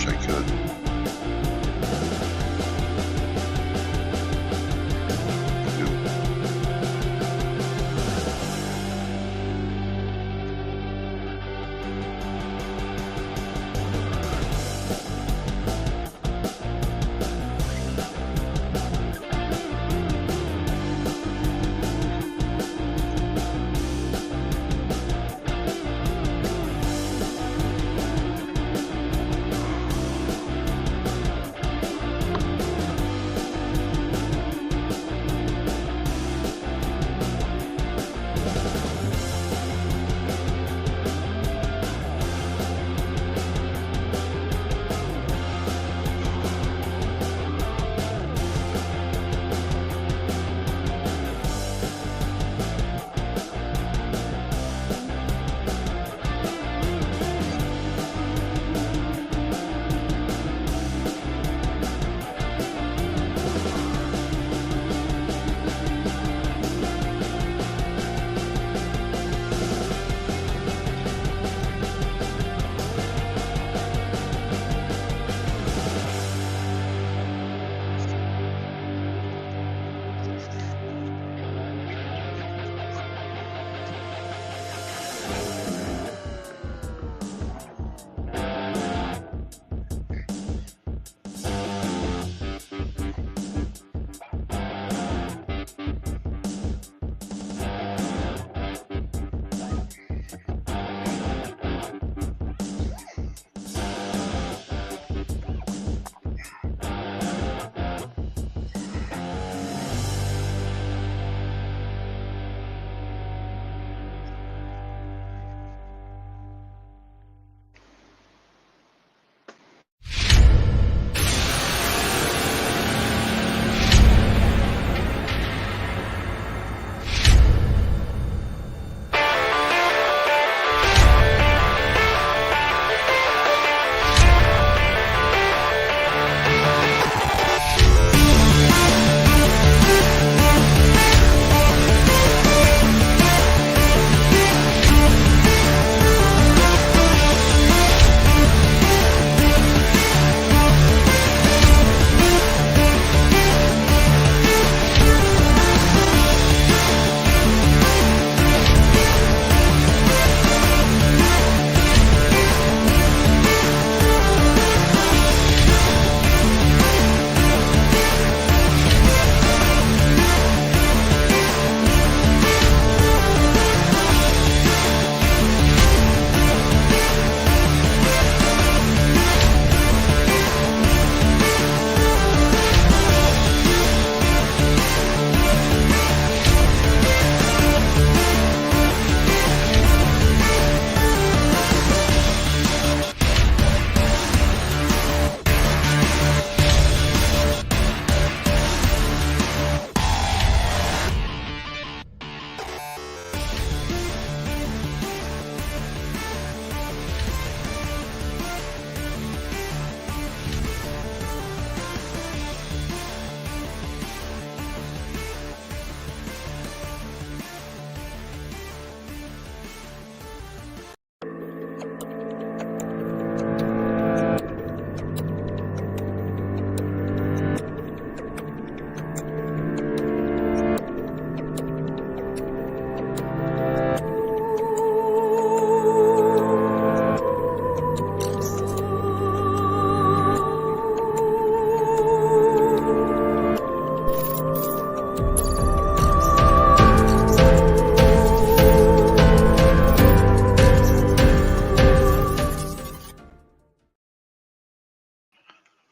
I could.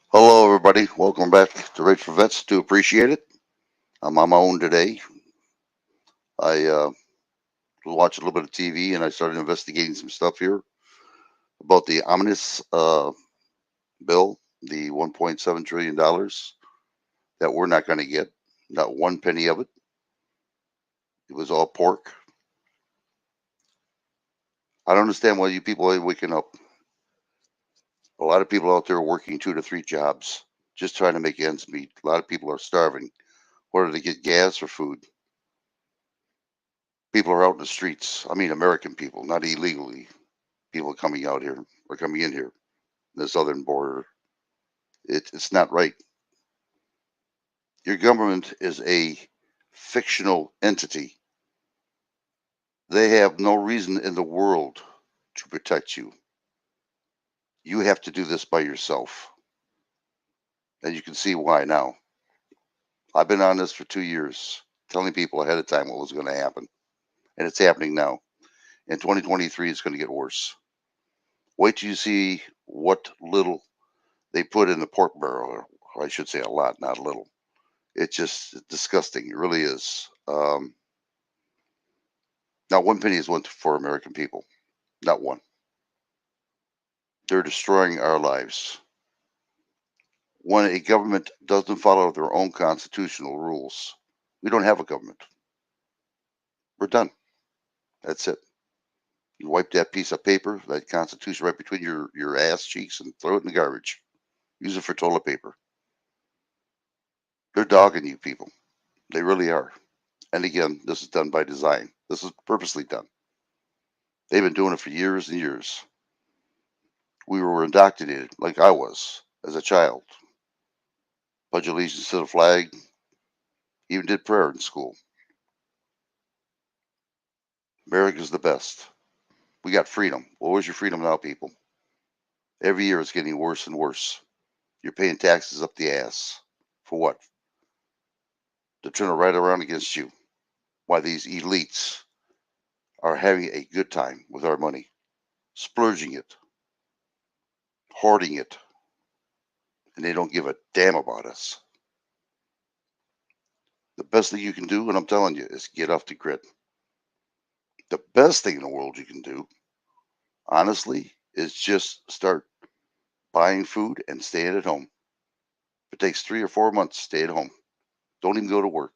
Hello, everybody. Welcome back to Rfund Vets. Do appreciate it. I'm on my own today. I was watching a little bit of TV and I started investigating some stuff here about the ominous bill, the $1.7 trillion that we're not going to get, not one penny of it. It was all pork. I don't understand why you people are waking up. A lot of people out there are working 2 to 3 jobs just trying to make ends meet. A lot of people are starving. Where do they get gas or food? People are out in the streets. I mean, American people, not illegally. People coming out here or coming in here. the southern border. It's not right. Your government is a fictional entity. They have no reason in the world to protect you. You have to do this by yourself. And you can see why now. I've been on this for 2 years, telling people ahead of time what was going to happen. And it's happening now. In 2023, it's going to get worse. Wait till you see what little they put in the pork barrel, or I should say a lot, not a little. It's just disgusting. It really is. Not one penny is went for American people. Not one. They're destroying our lives. When a government doesn't follow their own constitutional rules, we don't have a government. We're done. That's it. You wipe that piece of paper, that Constitution, right between your ass cheeks and throw it in the garbage. Use it for toilet paper. They're dogging you people. They really are. And again, this is done by design. This is purposely done. They've been doing it for years and years. We were indoctrinated, like I was, as a child. Pledge allegiance to the flag, even did prayer in school. America's the best. We got freedom. Well, where's your freedom now, people? Every year it's getting worse and worse. You're paying taxes up the ass. For what? To turn it right around against you. Why these elites are having a good time with our money, splurging it, hoarding it, and they don't give a damn about us. The best thing you can do, and I'm telling you, is get off the grid. The best thing in the world you can do, honestly, is just start buying food and staying at home. If it takes 3 or 4 months, stay at home. Don't even go to work.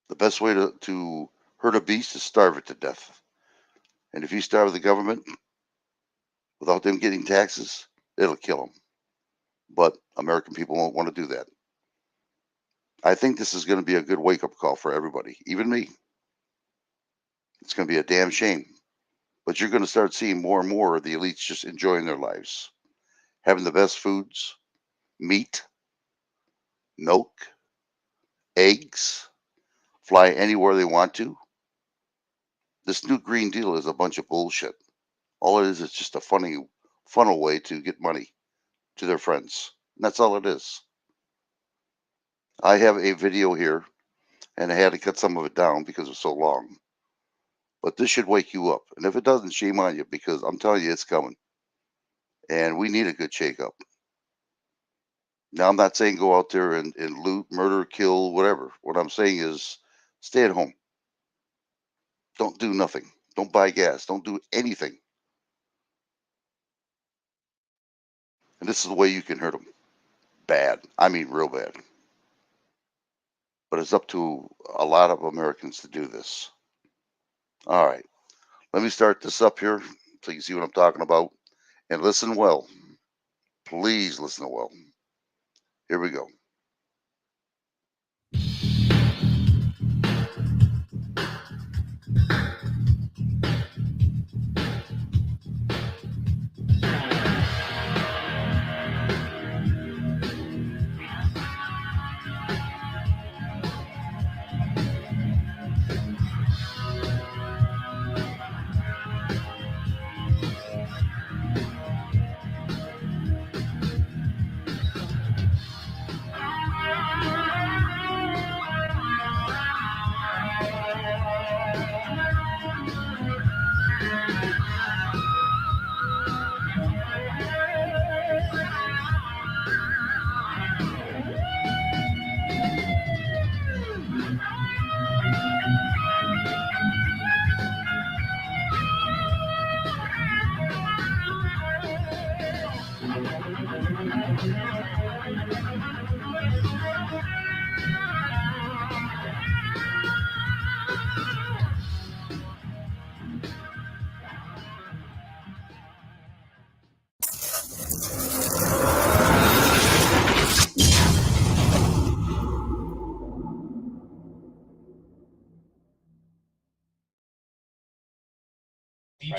The best way to hurt a beast is starve it to death. And if you starve the government without them getting taxes, it'll kill them. But American people won't want to do that. I think this is going to be a good wake up call for everybody, even me. It's going to be a damn shame. But you're going to start seeing more and more of the elites just enjoying their lives, having the best foods, meat, milk, eggs, fly anywhere they want to. This new Green Deal is a bunch of bullshit. All it is just a funny, funnel way to get money to their friends. And that's all it is. I have a video here, and I had to cut some of it down because it's so long. But this should wake you up. And if it doesn't, shame on you, because I'm telling you, it's coming. And we need a good shakeup. Now, I'm not saying go out there and loot, murder, kill, whatever. What I'm saying is stay at home. Don't do nothing. Don't buy gas. Don't do anything. And this is the way you can hurt them. Bad. I mean, real bad. But it's up to a lot of Americans to do this. All right. Let me start this up here so you can see what I'm talking about. And listen well. Please listen well. Here we go.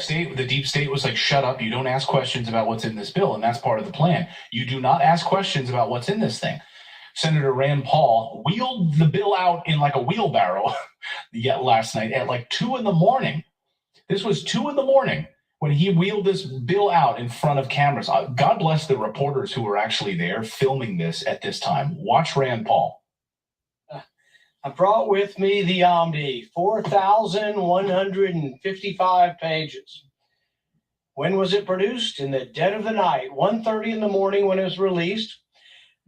deep state was like, shut up. You don't ask questions about what's in this bill. And that's part of the plan. You do not ask questions about what's in this thing. Senator Rand Paul wheeled the bill out in like a wheelbarrow last night at like 2 a.m. This was 2 a.m. when he wheeled this bill out in front of cameras. God bless the reporters who were actually there filming this at this time. Watch Rand Paul. I brought with me the Omni, 4,155 pages. When was it produced? In the dead of the night, 1:30 in the morning when it was released.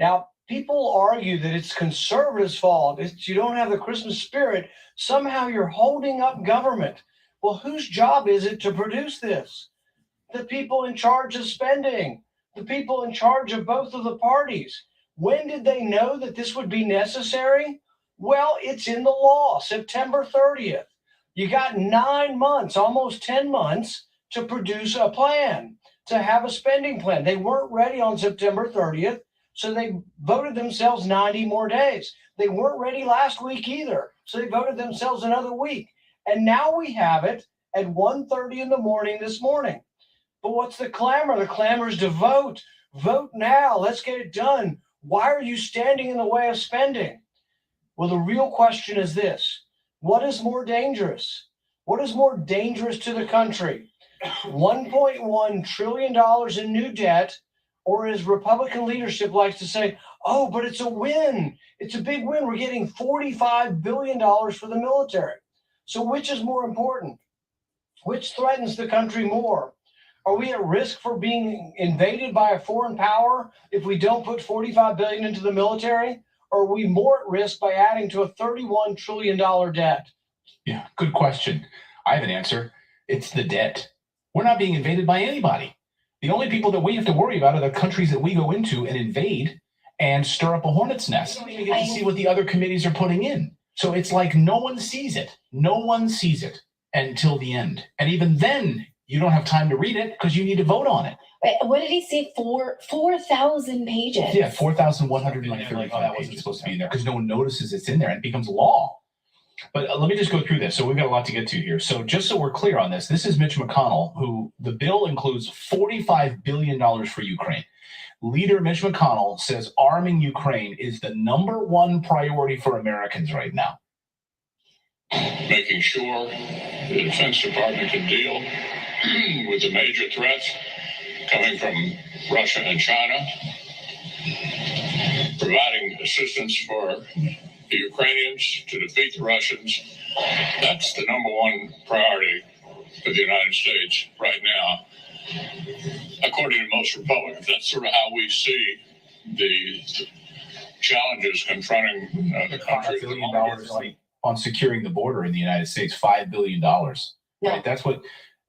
Now, people argue that it's conservatives' fault. You don't have the Christmas spirit. Somehow you're holding up government. Well, whose job is it to produce this? The people in charge of spending, the people in charge of both of the parties. When did they know that this would be necessary? Well, it's in the law, September 30th. You got 9 months, almost 10 months to produce a plan, to have a spending plan. They weren't ready on September 30th, so they voted themselves 90 more days. They weren't ready last week either, so they voted themselves another week. And now we have it at 1:30 in the morning this morning. But what's the clamor? The clamor is to vote. Vote now. Let's get it done. Why are you standing in the way of spending? Well, the real question is this. What is more dangerous? What is more dangerous to the country? $1.1 trillion in new debt, or as Republican leadership likes to say, oh, but it's a win. It's a big win. We're getting $45 billion for the military. So which is more important? Which threatens the country more? Are we at risk for being invaded by a foreign power if we don't put $45 billion into the military? Or are we more at risk by adding to a $31 trillion debt? Yeah, good question. I have an answer. It's the debt. We're not being invaded by anybody. The only people that we have to worry about are the countries that we go into and invade and stir up a hornet's nest. We don't even get to see what the other committees are putting in. So it's like no one sees it. No one sees it until the end. And even then, you don't have time to read it because you need to vote on it. Wait, what did he say? 4,000 pages? Yeah, 4,135 pages supposed to be in there because no one notices it's in there and it becomes law. But let me just go through this. So we've got a lot to get to here. So just so we're clear on this, this is Mitch McConnell, who the bill includes $45 billion for Ukraine. Leader Mitch McConnell says arming Ukraine is the #1 priority for Americans right now. Making sure the Defense Department can deal with the major threats coming from Russia and China, providing assistance for the Ukrainians to defeat the Russians. That's the #1 priority for the United States right now. According to most Republicans, that's sort of how we see the challenges confronting the country. $5 billion on securing the border in the United States, $5 billion. Right? That's what,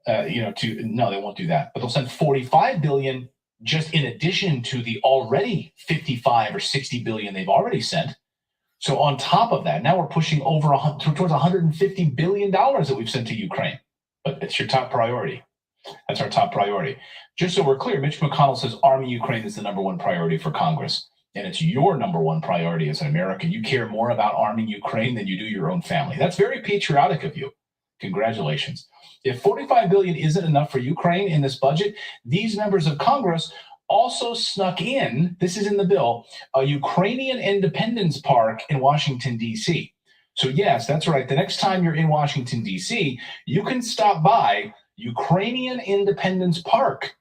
no, they won't do that. But they'll send $45 billion just in addition to the already $55 or $60 billion they've already sent. So on top of that, now we're pushing over towards $150 billion that we've sent to Ukraine. But it's your top priority. That's our top priority. Just so we're clear, Mitch McConnell says arming Ukraine is the #1 priority for Congress. And it's your #1 priority as an American. You care more about arming Ukraine than you do your own family. That's very patriotic of you. Congratulations. If $45 billion isn't enough for Ukraine in this budget, these members of Congress also snuck in, this is in the bill, a Ukrainian Independence Park in Washington, D.C. So yes, that's right. The next time you're in Washington, D.C., you can stop by Ukrainian Independence Park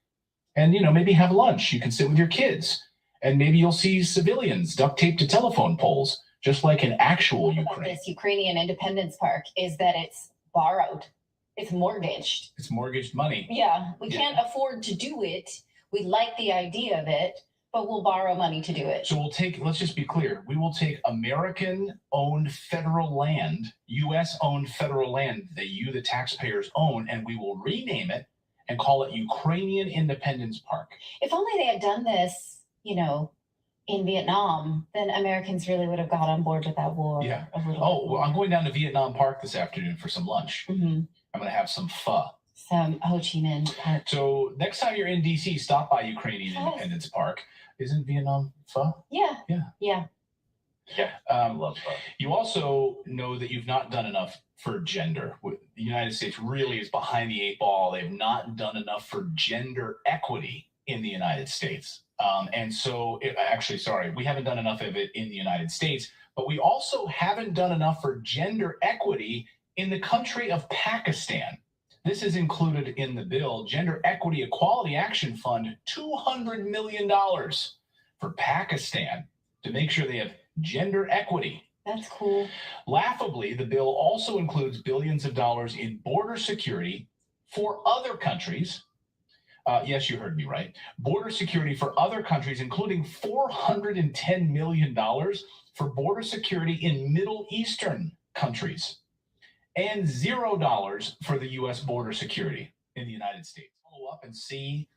and, maybe have lunch. You can sit with your kids and maybe you'll see civilians duct taped to telephone poles, just like in actual Ukraine. This Ukrainian Independence Park is that it's borrowed. It's mortgaged. It's mortgaged money. Yeah, we can't afford to do it. We like the idea of it, but we'll borrow money to do it. So let's just be clear. We will take American-owned federal land, U.S.-owned federal land that you, the taxpayers, own, and we will rename it and call it Ukrainian Independence Park. If only they had done this, in Vietnam, then Americans really would have got on board with that war. Yeah. A little bit more. I'm going down to Vietnam Park this afternoon for some lunch. Mm-hmm. I'm going to have some pho. Some Ho Chi Minh Park. So next time you're in D.C., stop by Ukrainian Independence Park. Isn't Vietnam pho? Yeah. Yeah. Yeah. Yeah, I love that. You also know that you've not done enough for gender. The United States really is behind the 8 ball. They've not done enough for gender equity in the United States. We haven't done enough of it in the United States, but we also haven't done enough for gender equity in the country of Pakistan. This is included in the bill. Gender Equity Equality Action Fund, $200 million for Pakistan to make sure they have gender equity. That's cool. Laughably, the bill also includes billions of dollars in border security for other countries. Yes, you heard me right. Border security for other countries, including $410 million for border security in Middle Eastern countries, and $0 for the U.S. border security in the United States. Follow up and see,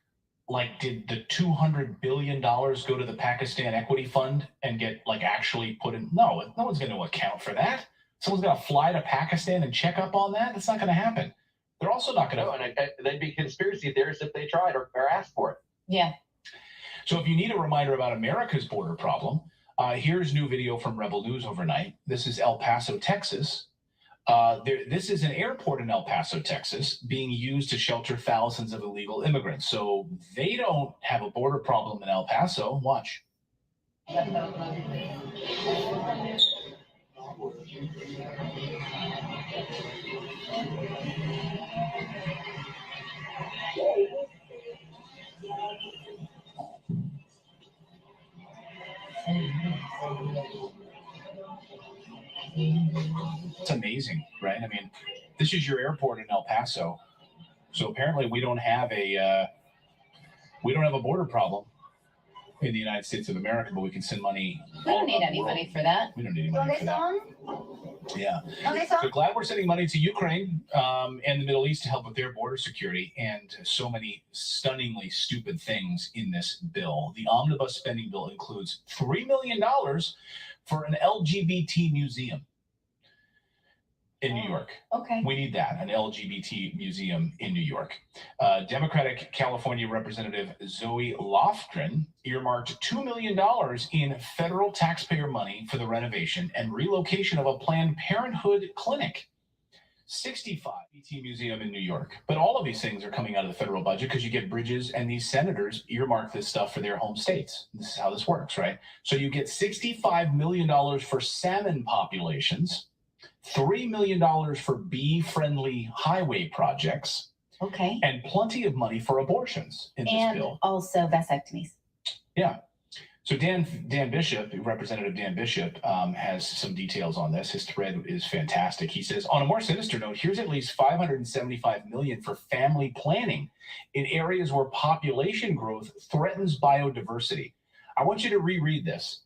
did the $200 billion go to the Pakistan Equity Fund and get actually put in? No one's going to account for that. Someone's going to fly to Pakistan and check up on that? That's not going to happen. They're also not going to. No, and they'd be conspiracy theorists if they tried or asked for it. Yeah. So if you need a reminder about America's border problem, here's new video from Rebel News overnight. This is El Paso, Texas. This is an airport in El Paso, Texas, being used to shelter thousands of illegal immigrants. So they don't have a border problem in El Paso. Watch. It's amazing, right? I mean, this is your airport in El Paso. So apparently we don't have a border problem in the United States of America, but we can send money. We don't need any money for that. We don't need any money for that. Yeah. So glad we're sending money to Ukraine and the Middle East to help with their border security, and so many stunningly stupid things in this bill. The omnibus spending bill includes $3 million for an LGBT museum in New York. Okay. We need that, an LGBT museum in New York. Democratic California Representative Zoe Lofgren earmarked $2 million in federal taxpayer money for the renovation and relocation of a Planned Parenthood clinic. 65 LGBT museum in New York. But all of these things are coming out of the federal budget because you get bridges, and these senators earmark this stuff for their home states. This is how this works, right? So you get $65 million for salmon populations, $3 million for bee-friendly highway projects, okay, and plenty of money for abortions in this bill. And also vasectomies. Yeah. So Dan Bishop, Representative Dan Bishop, has some details on this. His thread is fantastic. He says, on a more sinister note, here's at least $575 million for family planning in areas where population growth threatens biodiversity. I want you to reread this.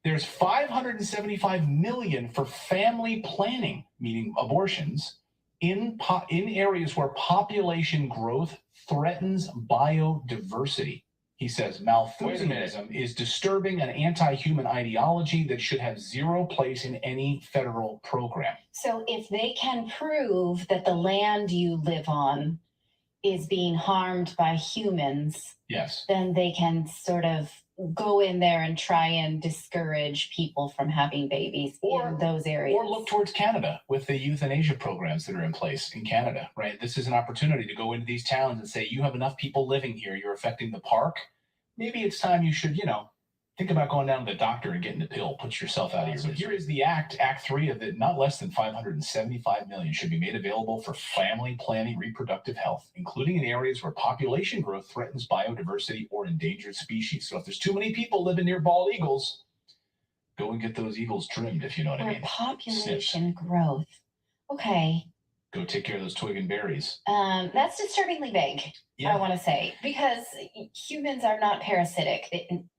There's $575 million for family planning, meaning abortions, in areas where population growth threatens biodiversity. He says Malthusianism is disturbing an anti-human ideology that should have zero place in any federal program. So if they can prove that the land you live on is being harmed by humans, yes, then they can sort of go in there and try and discourage people from having babies in those areas. Or look towards Canada with the euthanasia programs that are in place in Canada, right? This is an opportunity to go into these towns and say, you have enough people living here, you're affecting the park. Maybe it's time you should, think about going down to the doctor and getting the pill, put yourself out of here. So here is the Act 3 of it. Not less than $575 million should be made available for family planning, reproductive health, including in areas where population growth threatens biodiversity or endangered species. So if there's too many people living near bald eagles, go and get those eagles trimmed, if you know what I mean. Population growth. Okay. Go take care of those twig and berries. That's disturbingly vague, I want to say, because humans are not parasitic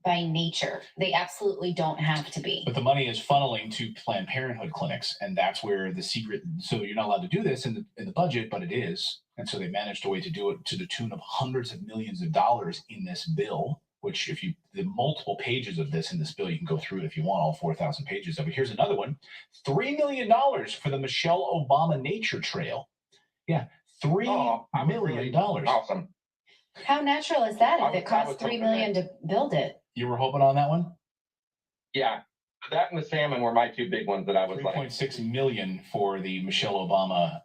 by nature. They absolutely don't have to be. But the money is funneling to Planned Parenthood clinics, and that's where the secret. So you're not allowed to do this in the budget, but it is, and so they managed a way to do it to the tune of hundreds of millions of dollars in this bill. Which, if the multiple pages of this in this bill, you can go through it if you want all 4,000 pages of it. Here's another one: $3 million for the Michelle Obama Nature Trail. Yeah, $3 million. Awesome. How natural is that if it costs $3 million to build it? You were hoping on that one? Yeah. That and the salmon were my two big ones that I was like. 3.6 million for the Michelle Obama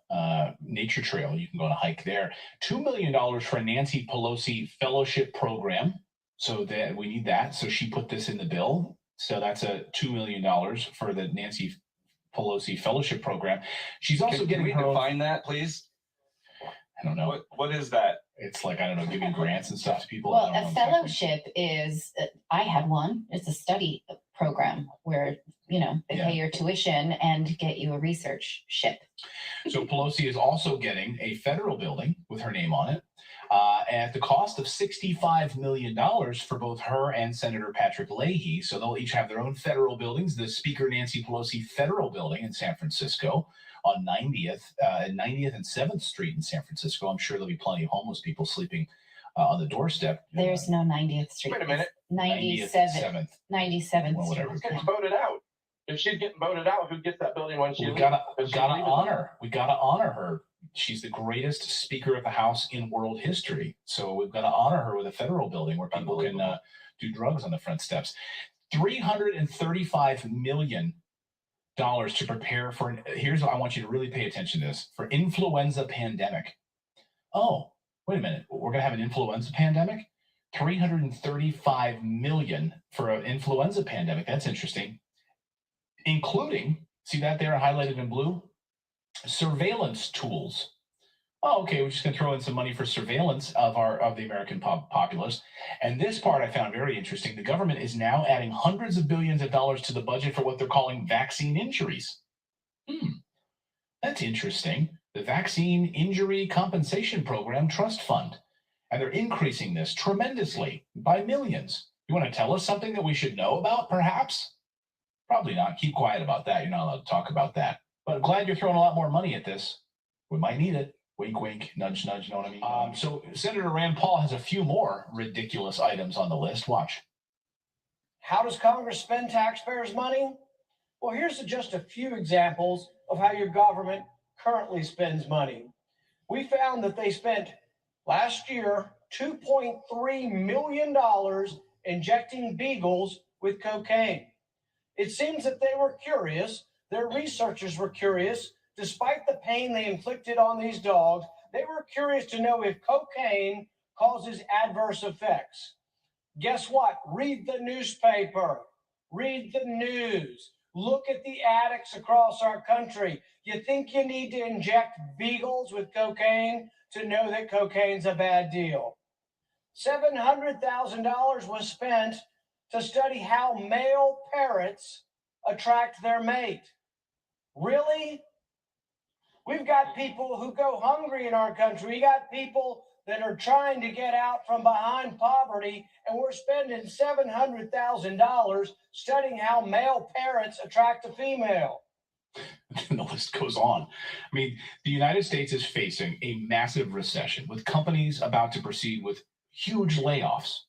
nature trail. You can go on a hike there. $2 million for a Nancy Pelosi fellowship program. So that we need that. So she put this in the bill. So that's a $2 million for the Nancy Pelosi fellowship program. She's also getting Can her we define own, that, please? I don't know. What is that? It's like, I don't know, giving grants and stuff to people. Well, a fellowship is, I had one. It's a study program where, they pay your tuition and get you a research ship. So Pelosi is also getting a federal building with her name on it at the cost of $65 million for both her and Senator Patrick Leahy. So they'll each have their own federal buildings. The Speaker Nancy Pelosi Federal Building in San Francisco on 90th and 7th Street in San Francisco. I'm sure there'll be plenty of homeless people sleeping on the doorstep. There's no 90th Street. Wait a minute. 97th. 97th Well, whatever. Who's getting voted out? If she's getting voted out, who gets that building when she leaves? We gotta honor her. She's the greatest Speaker of the House in world history. So we've got to honor her with a federal building where people can do drugs on the front steps. $335 million to prepare for. Here's what I want you to really pay attention to this: for influenza pandemic. Oh, wait a minute. We're gonna have an influenza pandemic. $335 million for an influenza pandemic. That's interesting. Including, see that there highlighted in blue? Surveillance tools. Oh, okay, we're just going to throw in some money for surveillance of the American populace. And this part I found very interesting. The government is now adding hundreds of billions of dollars to the budget for what they're calling vaccine injuries. That's interesting. The Vaccine Injury Compensation Program Trust Fund. And they're increasing this tremendously by millions. You want to tell us something that we should know about, perhaps? Probably not. Keep quiet about that. You're not allowed to talk about that. But I'm glad you're throwing a lot more money at this. We might need it. Wink, wink, nudge, nudge, know what I mean? So Senator Rand Paul has a few more ridiculous items on the list. Watch. How does Congress spend taxpayers' money? Well, here's just a few examples of how your government currently spends money. We found that they spent last year $2.3 million injecting beagles with cocaine. It seems that they were curious, their researchers were curious, despite the pain they inflicted on these dogs, they were curious to know if cocaine causes adverse effects. Guess what? Read the newspaper, read the news, look at the addicts across our country. You think you need to inject beagles with cocaine to know that cocaine's a bad deal? $700,000 was spent to study how male parrots attract their mate. Really? We've got people who go hungry in our country. We got people that are trying to get out from behind poverty, and we're spending $700,000 studying how male parrots attract a female. And the list goes on. I mean, the United States is facing a massive recession with companies about to proceed with huge layoffs.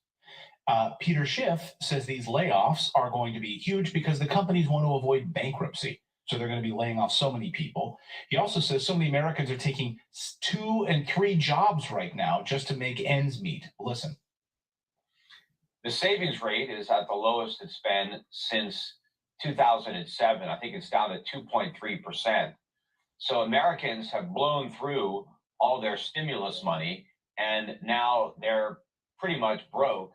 Peter Schiff says these layoffs are going to be huge because the companies want to avoid bankruptcy. So they're going to be laying off so many people. He also says so many Americans are taking 2 and 3 jobs right now just to make ends meet. Listen. The savings rate is at the lowest it's been since 2007. I think it's down to 2.3%. So Americans have blown through all their stimulus money, and now they're pretty much broke.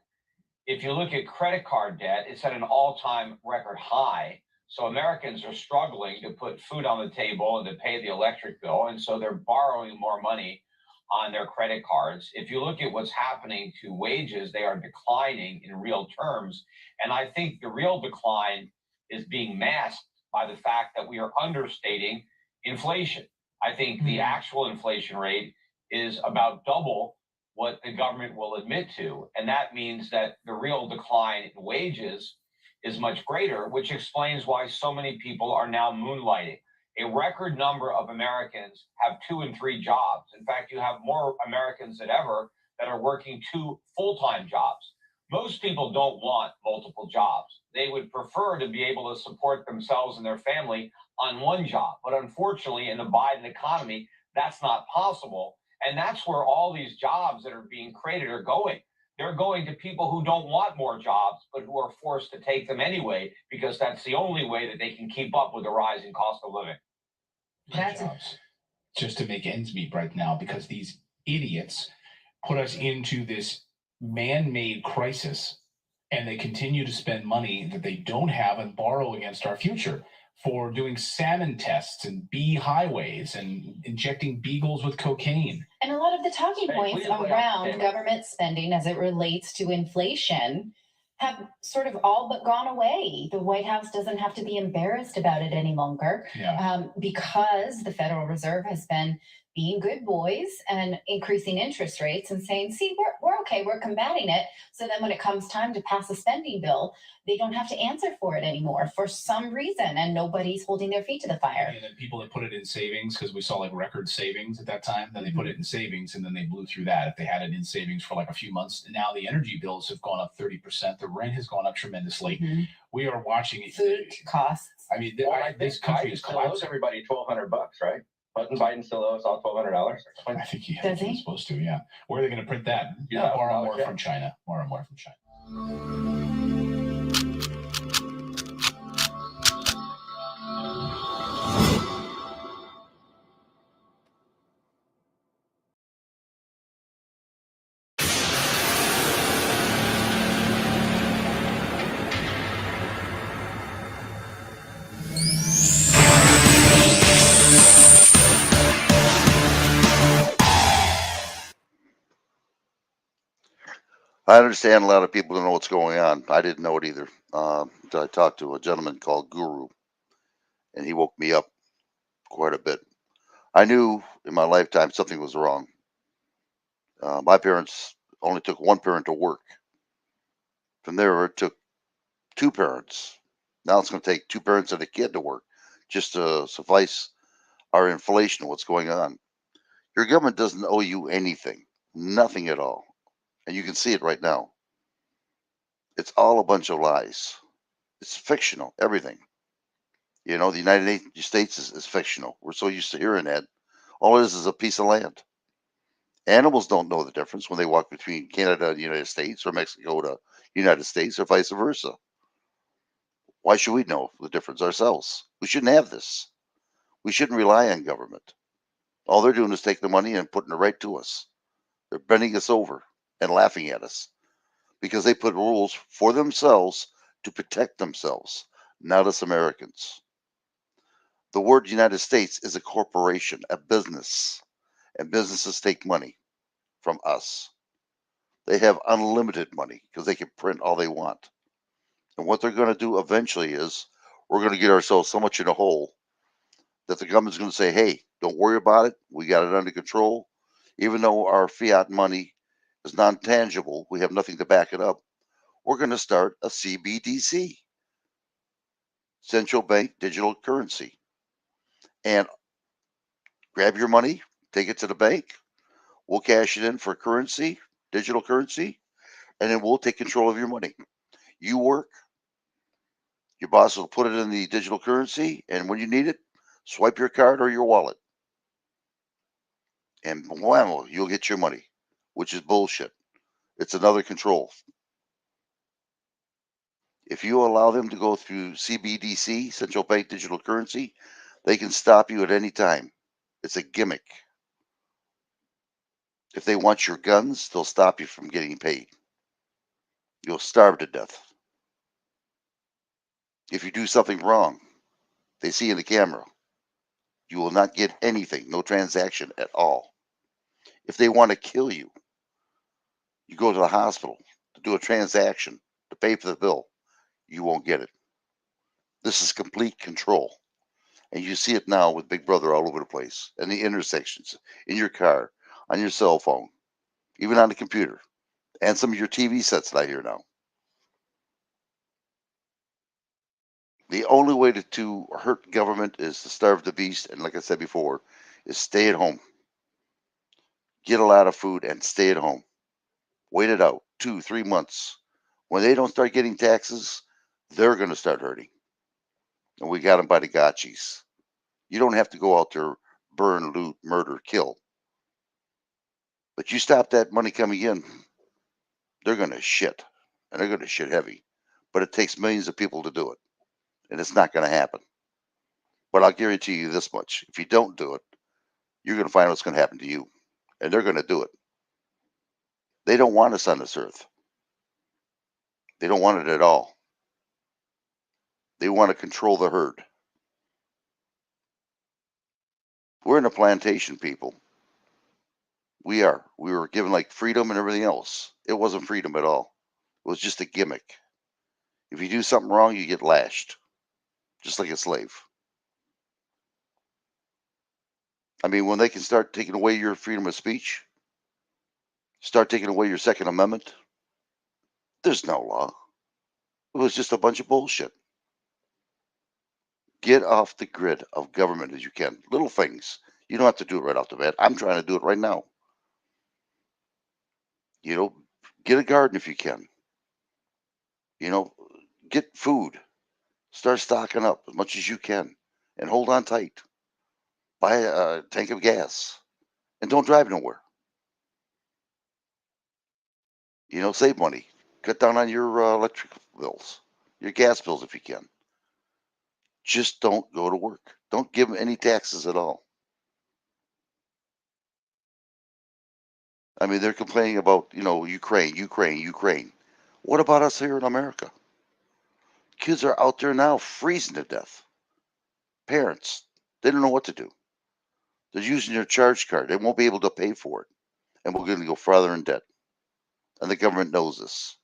If you look at credit card debt, it's at an all-time record high. So Americans are struggling to put food on the table and to pay the electric bill, and so they're borrowing more money on their credit cards. If you look at what's happening to wages, they are declining in real terms. And I think the real decline is being masked by the fact that we are understating inflation. I think the actual inflation rate is about double what the government will admit to. And that means that the real decline in wages is much greater, which explains why so many people are now moonlighting. A record number of Americans have 2 and 3 jobs. In fact, you have more Americans than ever that are working 2 full-time jobs. Most people don't want multiple jobs. They would prefer to be able to support themselves and their family on one job. But unfortunately, in the Biden economy, that's not possible. And that's where all these jobs that are being created are going. they're going to people who don't want more jobs, but who are forced to take them anyway, because that's the only way that they can keep up with the rising cost of living. That's Jobs just to make ends meet right now, because these idiots put us into this man-made crisis, and they continue to spend money that they don't have and borrow against our future for doing salmon tests and bee highways and injecting beagles with cocaine. And a lot of the talking Hey, points please lay out the around payment. government spending as it relates to inflation have sort of all but gone away. The White House doesn't have to be embarrassed about it any longer, because the Federal Reserve has been being good boys and increasing interest rates and saying, see, we're okay, we're combating it. So then when it comes time to pass a spending bill, they don't have to answer for it anymore for some reason, and nobody's holding their feet to the fire. And then people that put it in savings, because we saw like record savings at that time, then they put it in savings and then they blew through that. If they had it in savings for like a few months, and now the energy bills have gone up 30%. The rent has gone up tremendously. We are watching it. Food costs. I mean, This country still owes everybody $1,200, right? Biden still owes all $1,200. I think he Does he? was supposed to, yeah. Where are they going to print that? Yeah, Borrow more yeah. from China. More and more from China. I understand a lot of people don't know what's going on. I didn't know it either until I talked to a gentleman called Guru, and he woke me up quite a bit. I knew in my lifetime something was wrong. My parents only took one parent to work. From there, it took two parents. Now it's going to take two parents and a kid to work just to suffice our inflation, what's going on. Your government doesn't owe you anything, nothing at all. And you can see it right now. It's all a bunch of lies. It's fictional, everything. You know, the United States is fictional. We're so used to hearing that. All it is a piece of land. Animals don't know the difference when they walk between Canada and the United States or Mexico to United States or vice versa. Why should we know the difference ourselves? We shouldn't have this. We shouldn't rely on government. All they're doing is taking the money and putting it right to us. They're bending us over and laughing at us because they put rules for themselves to protect themselves, not us Americans. The word United States is a corporation, a business, and businesses take money from us. They have unlimited money because they can print all they want. And what they're going to do eventually is we're going to get ourselves so much in a hole that the government's going to say, hey, don't worry about it. We got it under control. Even though our fiat money is non tangible, we have nothing to back it up. We're going to start a CBDC, central bank digital currency. And grab your money, take it to the bank. We'll cash it in for currency, digital currency, and then we'll take control of your money. You work, your boss will put it in the digital currency, and when you need it, swipe your card or your wallet. And whammo, you'll get your money, which is bullshit. It's another control. If you allow them to go through CBDC, central bank digital currency, they can stop you at any time. It's a gimmick. If they want your guns, they'll stop you from getting paid. You'll starve to death. If you do something wrong, they see in the camera. You will not get anything, no transaction at all. If they want to kill you, you go to the hospital to do a transaction to pay for the bill. You won't get it. This is complete control. And you see it now with Big Brother all over the place, and the intersections, in your car, on your cell phone, even on the computer, and some of your TV sets that I hear now. The only way to hurt government is to starve the beast, and like I said before, is stay at home. Get a lot of food and stay at home. Wait it out 2, 3 months. When they don't start getting taxes, they're going to start hurting. And we got them by the gotchis. You don't have to go out there, burn, loot, murder, kill. But you stop that money coming in, they're going to shit, and they're going to shit heavy. But it takes millions of people to do it, and it's not going to happen. But I'll guarantee you this much: if you don't do it, you're going to find what's going to happen to you, and they're going to do it. They don't want us on this earth. They don't want it at all. They want to control the herd. We're in a plantation, people. We are. We were given like freedom and everything else. It wasn't freedom at all. It was just a gimmick. If you do something wrong, you get lashed, just like a slave. I mean, when they can start taking away your freedom of speech, start taking away your Second Amendment, there's no law. It was just a bunch of bullshit. Get off the grid of government as you can. Little things. You don't have to do it right off the bat. I'm trying to do it right now. You know, get a garden if you can. You know, get food. Start stocking up as much as you can and hold on tight. Buy a tank of gas and don't drive nowhere. You know, save money. Cut down on your electric bills, your gas bills if you can. Just don't go to work. Don't give them any taxes at all. I mean, they're complaining about, Ukraine, Ukraine, Ukraine. What about us here in America? Kids are out there now freezing to death. Parents, they don't know what to do. They're using their charge card. They won't be able to pay for it. And we're going to go farther in debt. And the government knows this.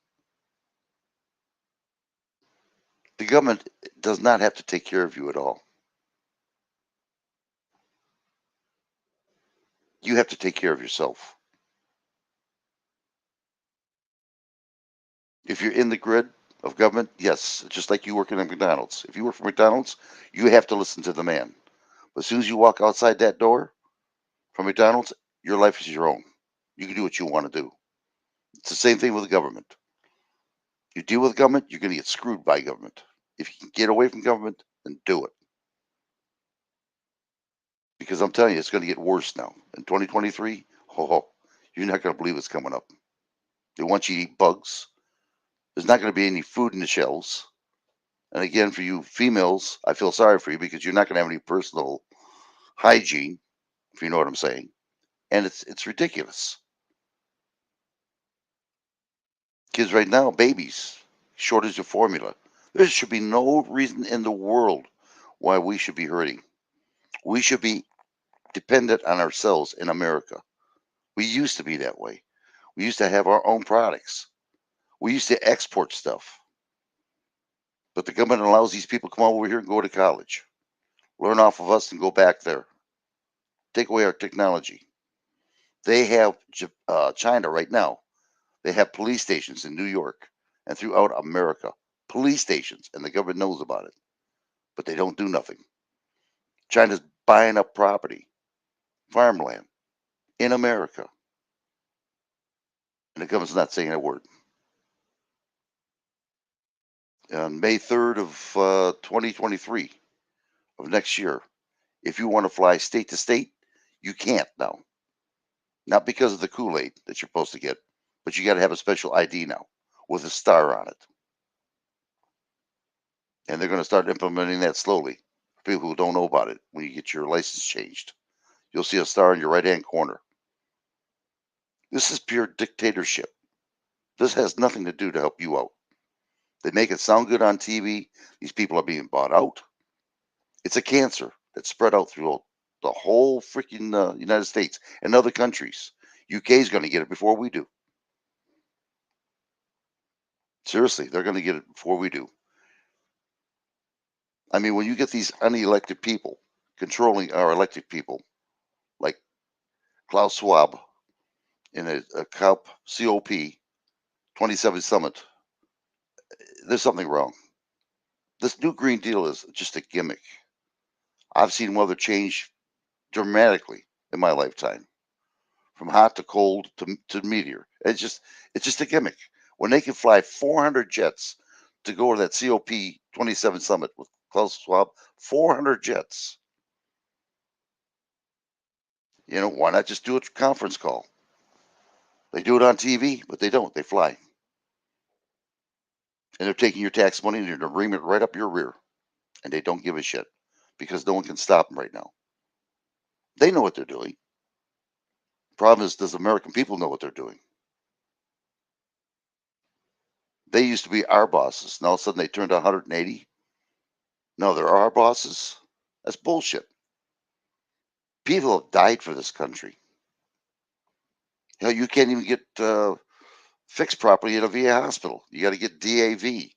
The government does not have to take care of you at all. You have to take care of yourself. If you're in the grid of government, yes, just like you working at McDonald's. If you work for McDonald's, you have to listen to the man. But as soon as you walk outside that door from McDonald's, your life is your own. You can do what you want to do. It's the same thing with the government. You deal with government, you're going to get screwed by government. If you can get away from government, then do it. Because I'm telling you, it's going to get worse now. In 2023, you're not going to believe what's coming up. They want you to eat bugs. There's not going to be any food in the shelves. And again, for you females, I feel sorry for you because you're not going to have any personal hygiene, if you know what I'm saying. And it's ridiculous. Kids right now, babies, shortage of formula. There should be no reason in the world why we should be hurting. We should be dependent on ourselves in America. We used to be that way. We used to have our own products. We used to export stuff. But the government allows these people to come over here and go to college, learn off of us and go back there. Take away our technology. They have China right now. They have police stations in New York and throughout America. Police stations, and the government knows about it. But they don't do nothing. China's buying up property, farmland in America. And the government's not saying a word. On May 3rd of 2023 of next year, if you want to fly state to state, you can't now. Not because of the Kool-Aid that you're supposed to get, but you got to have a special ID now with a star on it. And they're going to start implementing that slowly. For people who don't know about it, when you get your license changed, you'll see a star in your right-hand corner. This is pure dictatorship. This has nothing to do to help you out. They make it sound good on TV. These people are being bought out. It's a cancer that's spread out through the whole freaking United States and other countries. UK is going to get it before we do. Seriously, they're going to get it before we do. I mean, when you get these unelected people controlling our elected people, like Klaus Schwab in a COP 27 summit, there's something wrong. This new Green Deal is just a gimmick. I've seen weather change dramatically in my lifetime, from hot to cold to meteor. It's just a gimmick. When they can fly 400 jets to go to that COP 27 summit with Klaus Schwab, 400 jets. Why not just do a conference call? They do it on TV, but they don't. They fly. And they're taking your tax money and they're reaming it right up your rear. And they don't give a shit because no one can stop them right now. They know what they're doing. Problem is, does American people know what they're doing? They used to be our bosses. Now all of a sudden they turned 180. No, they're our bosses. That's bullshit. People have died for this country. Hell, you can't even get fixed properly at a VA hospital. You got to get DAV,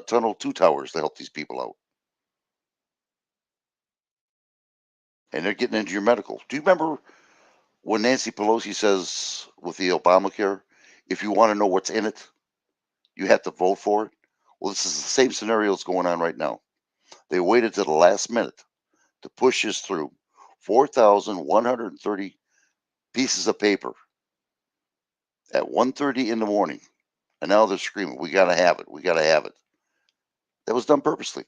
tunnel 2 towers to help these people out. And they're getting into your medical. Do you remember when Nancy Pelosi says with the Obamacare, if you want to know what's in it, you have to vote for it? Well, this is the same scenario that's going on right now. They waited to the last minute to push this through. 4,130 pieces of paper at 1:30 in the morning. And now they're screaming, we got to have it. We got to have it. That was done purposely.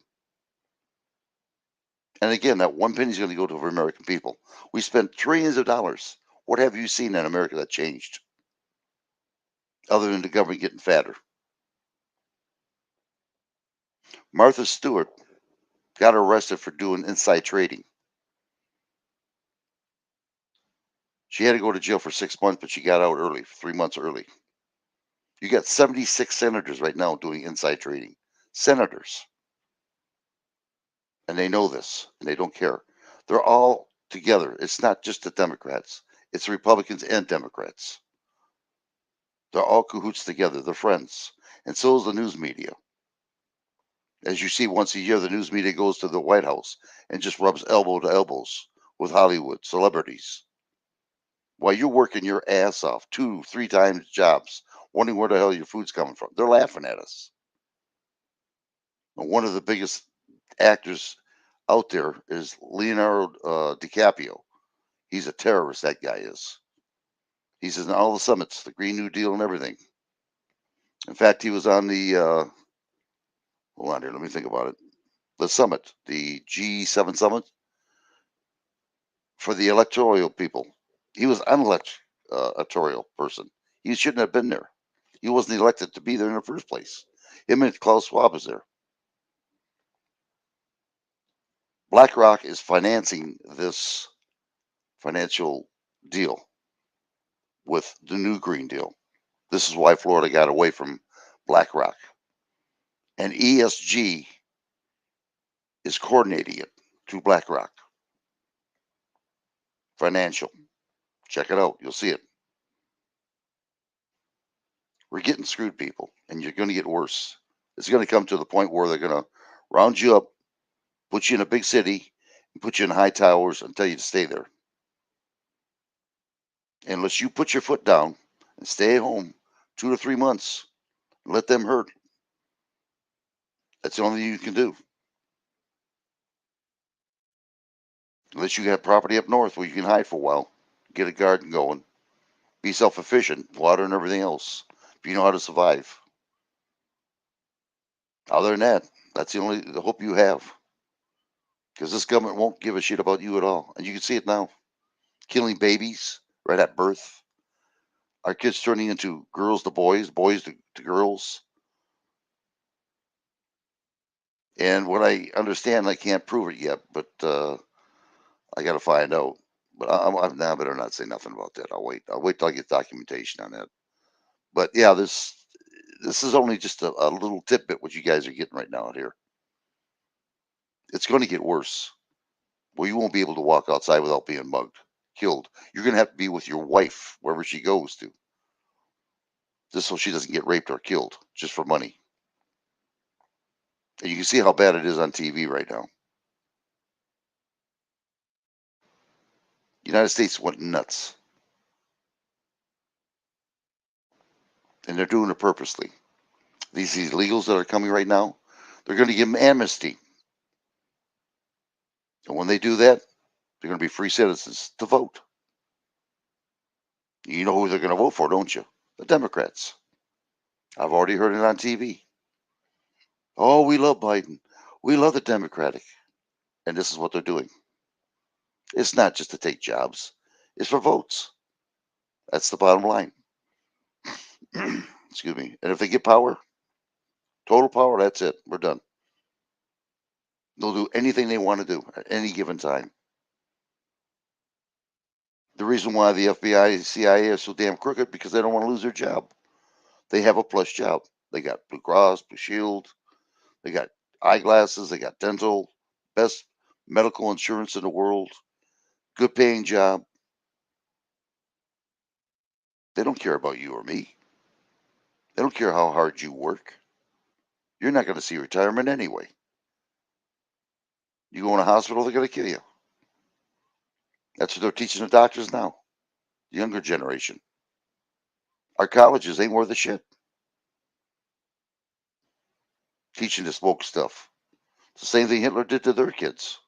And again, that one penny is going to go to the American people. We spent trillions of dollars. What have you seen in America that changed? Other than the government getting fatter. Martha Stewart got arrested for doing inside trading. She had to go to jail for 6 months, but she got out early, 3 months early. You got 76 senators right now doing inside trading. Senators. And they know this, and they don't care. They're all together. It's not just the Democrats. It's Republicans and Democrats. They're all cahoots together. They're friends. And so is the news media. As you see, once a year, the news media goes to the White House and just rubs elbow to elbows with Hollywood celebrities. While you're working your ass off 2, 3 times jobs, wondering where the hell your food's coming from. They're laughing at us. And one of the biggest actors out there is Leonardo DiCaprio. He's a terrorist, that guy is. He's in all the summits, the Green New Deal and everything. In fact, he was on the, hold on here, let me think about it. The summit, the G7 summit for the electoral people. He was an electoral person. He shouldn't have been there. He wasn't elected to be there in the first place. Him and Klaus Schwab is there. BlackRock is financing this financial deal with the new Green Deal. This is why Florida got away from BlackRock. And ESG is coordinating it through BlackRock. Financial. Check it out. You'll see it. We're getting screwed, people, and you're going to get worse. It's going to come to the point where they're going to round you up, put you in a big city, and put you in high towers and tell you to stay there. Unless you put your foot down and stay at home 2 to 3 months, and let them hurt. That's the only thing you can do. Unless you have property up north where you can hide for a while, get a garden going, be self-efficient, water and everything else, if you know how to survive. Other than that, that's the only hope you have. Because this government won't give a shit about you at all. And you can see it now. Killing babies right at birth. Our kids turning into girls to boys, boys to girls. And what I understand, I can't prove it yet, but I got to find out. But I better not say nothing about that. I'll wait. I'll wait till I get documentation on that. But yeah, this is only just a little tidbit what you guys are getting right now here. It's going to get worse. Well, you won't be able to walk outside without being mugged, killed. You're going to have to be with your wife wherever she goes to, just so she doesn't get raped or killed just for money. And you can see how bad it is on TV right now. The United States went nuts. And they're doing it purposely. These illegals that are coming right now, they're going to give them amnesty. And when they do that, they're going to be free citizens to vote. You know who they're going to vote for, don't you? The Democrats. I've already heard it on TV. Oh, we love Biden. We love the Democratic. And this is what they're doing. It's not just to take jobs. It's for votes. That's the bottom line. Excuse me. And if they get power, Total power. That's it. We're done. They'll do anything they want to do at any given time. The reason why the FBI and CIA are so damn crooked because they don't want to lose their job. They have a plush job. They got Blue Cross, Blue Shield. They got eyeglasses. They got dental. Best medical insurance in the world. Good paying job. They don't care about you or me. They don't care how hard you work. You're not going to see retirement anyway. You go in a hospital, they're going to kill you. That's what they're teaching the doctors now. The younger generation. Our colleges ain't worth a shit. Teaching this woke stuff. It's the same thing Hitler did to their kids.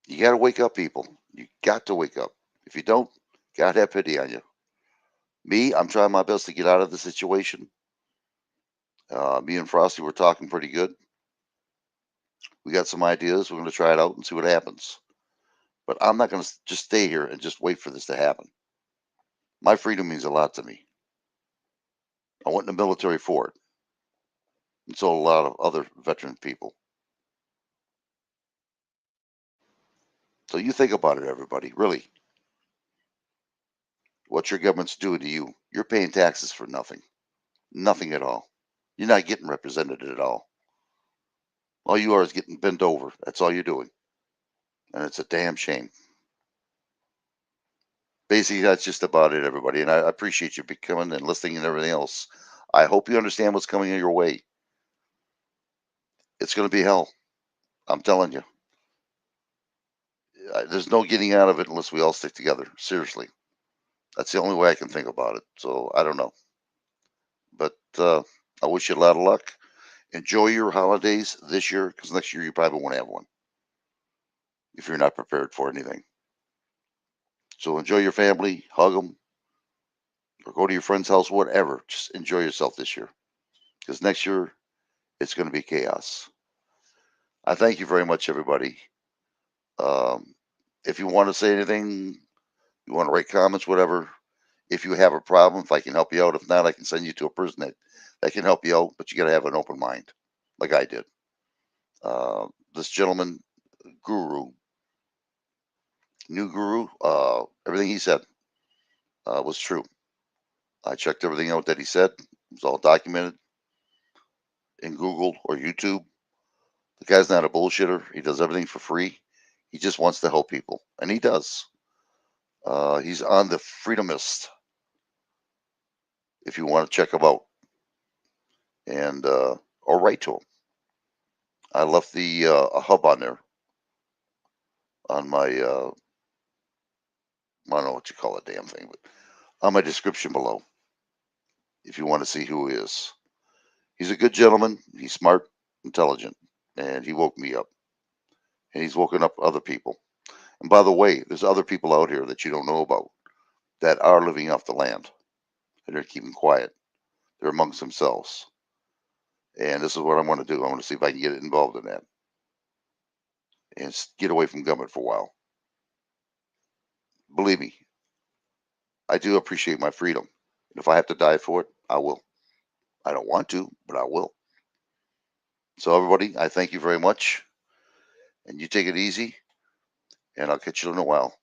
You got to wake up, people. You got to wake up. If you don't, God have pity on you. Me, I'm trying my best to get out of the situation. Me and Frosty were talking pretty good. We got some ideas. We're going to try it out and see what happens. But I'm not going to just stay here and just wait for this to happen. My freedom means a lot to me. I went in the military for it. And so a lot of other veteran people. So you think about it, everybody. Really. What your government's doing to you. You're paying taxes for nothing. Nothing at all. You're not getting represented at all. All you are is getting bent over. That's all you're doing. And it's a damn shame. Basically, that's just about it, everybody. And I appreciate you coming and listening and everything else. I hope you understand what's coming your way. It's going to be hell. I'm telling you. There's no getting out of it unless we all stick together. Seriously. That's the only way I can think about it. So I don't know. But I wish you a lot of luck. Enjoy your holidays this year because next year you probably won't have one if you're not prepared for anything. So enjoy your family, hug them, or go to your friend's house, whatever. Just enjoy yourself this year because next year it's going to be chaos. I thank you very much, everybody. Um, if you want to say anything, you want to write comments, whatever. If you have a problem, if I can help you out, if not, I can send you to a person that can help you out. But you got to have an open mind, like I did. This gentleman, Guru, new Guru, everything he said was true. I checked everything out that he said. It was all documented in Google or YouTube. The guy's not a bullshitter. He does everything for free. He just wants to help people, and he does. He's on the Freedomist. If you want to check him out, and or write to him. I left the a hub on there on my I don't know what you call a damn thing, but on my description below. If you want to see who he is, he's a good gentleman. He's smart, intelligent, and he woke me up, and he's woken up other people. And by the way, there's other people out here that you don't know about that are living off the land and they're keeping quiet. They're amongst themselves. And this is what I want to do. I want to see if I can get involved in that and get away from government for a while. Believe me, I do appreciate my freedom. And if I have to die for it, I will. I don't want to, but I will. So, everybody, I thank you very much. And you take it easy. And I'll catch you in a while.